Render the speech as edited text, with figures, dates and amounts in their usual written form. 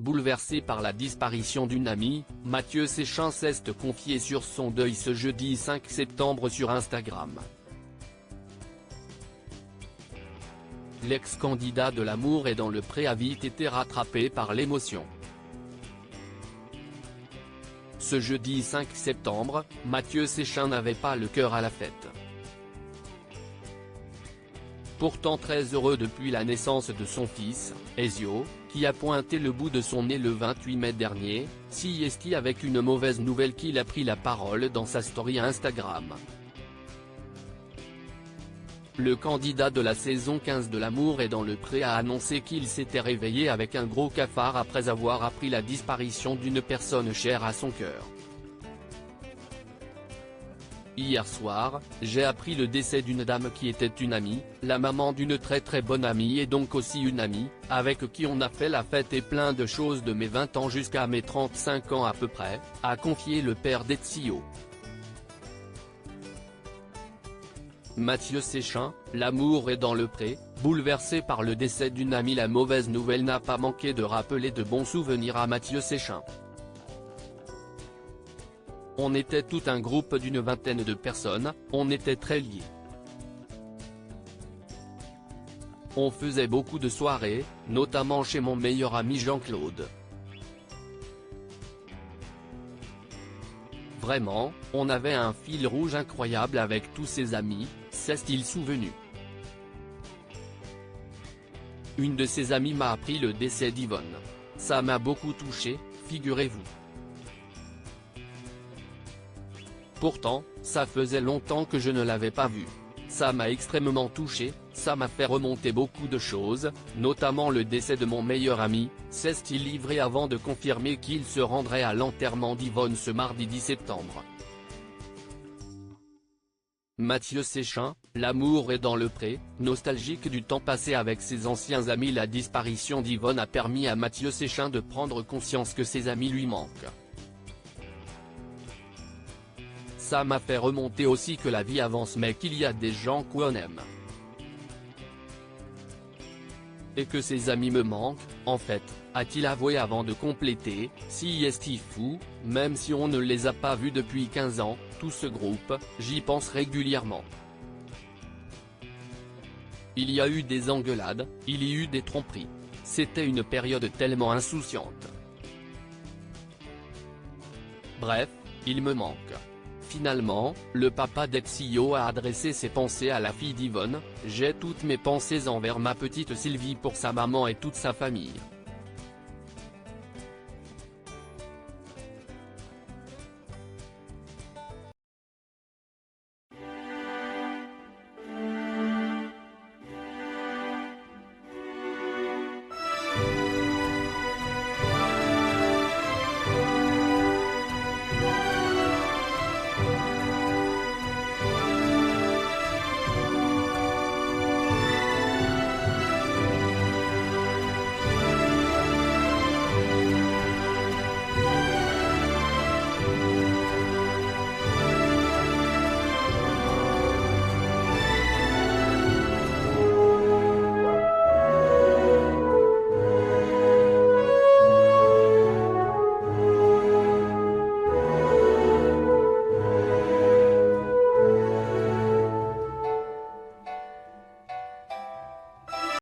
Bouleversé par la disparition d'une amie, Mathieu Séchin s'est confié sur son deuil ce jeudi 5 septembre sur Instagram. L'ex-candidat de L'amour est dans le pré a vite été rattrapé par l'émotion. Ce jeudi 5 septembre, Mathieu Séchin n'avait pas le cœur à la fête. Pourtant très heureux depuis la naissance de son fils, Ezio, qui a pointé le bout de son nez le 28 mai dernier, s'y est avec une mauvaise nouvelle qu'il a pris la parole dans sa story Instagram. Le candidat de la saison 15 de L'amour est dans le pré a annoncé qu'il s'était réveillé avec un gros cafard après avoir appris la disparition d'une personne chère à son cœur. Hier soir, j'ai appris le décès d'une dame qui était une amie, la maman d'une très bonne amie et donc aussi une amie, avec qui on a fait la fête et plein de choses de mes 20 ans jusqu'à mes 35 ans à peu près, a confié le père d'Ezio. Mathieu Séchin, L'amour est dans le pré, bouleversé par le décès d'une amie. La mauvaise nouvelle n'a pas manqué de rappeler de bons souvenirs à Mathieu Séchin. On était tout un groupe d'une vingtaine de personnes, on était très liés. On faisait beaucoup de soirées, notamment chez mon meilleur ami Jean-Claude. Vraiment, on avait un fil rouge incroyable avec tous ses amis, s'est-il souvenu. Une de ses amies m'a appris le décès d'Yvonne. Ça m'a beaucoup touché, figurez-vous. Pourtant, ça faisait longtemps que je ne l'avais pas vu. Ça m'a extrêmement touché, ça m'a fait remonter beaucoup de choses, notamment le décès de mon meilleur ami, s'est-il livré avant de confirmer qu'il se rendrait à l'enterrement d'Yvonne ce mardi 10 septembre. Mathieu Séchin, L'amour est dans le pré, nostalgique du temps passé avec ses anciens amis. La disparition d'Yvonne a permis à Mathieu Séchin de prendre conscience que ses amis lui manquent. Ça m'a fait remonter aussi que la vie avance mais qu'il y a des gens qu'on aime. Et que ses amis me manquent, en fait, a-t-il avoué avant de compléter, si est fou, même si on ne les a pas vus depuis 15 ans, tout ce groupe, j'y pense régulièrement. Il y a eu des engueulades, il y a eu des tromperies. C'était une période tellement insouciante. Bref, il me manque. Finalement, le papa d'Ezio a adressé ses pensées à la fille d'Yvonne. J'ai toutes mes pensées envers ma petite Sylvie pour sa maman et toute sa famille.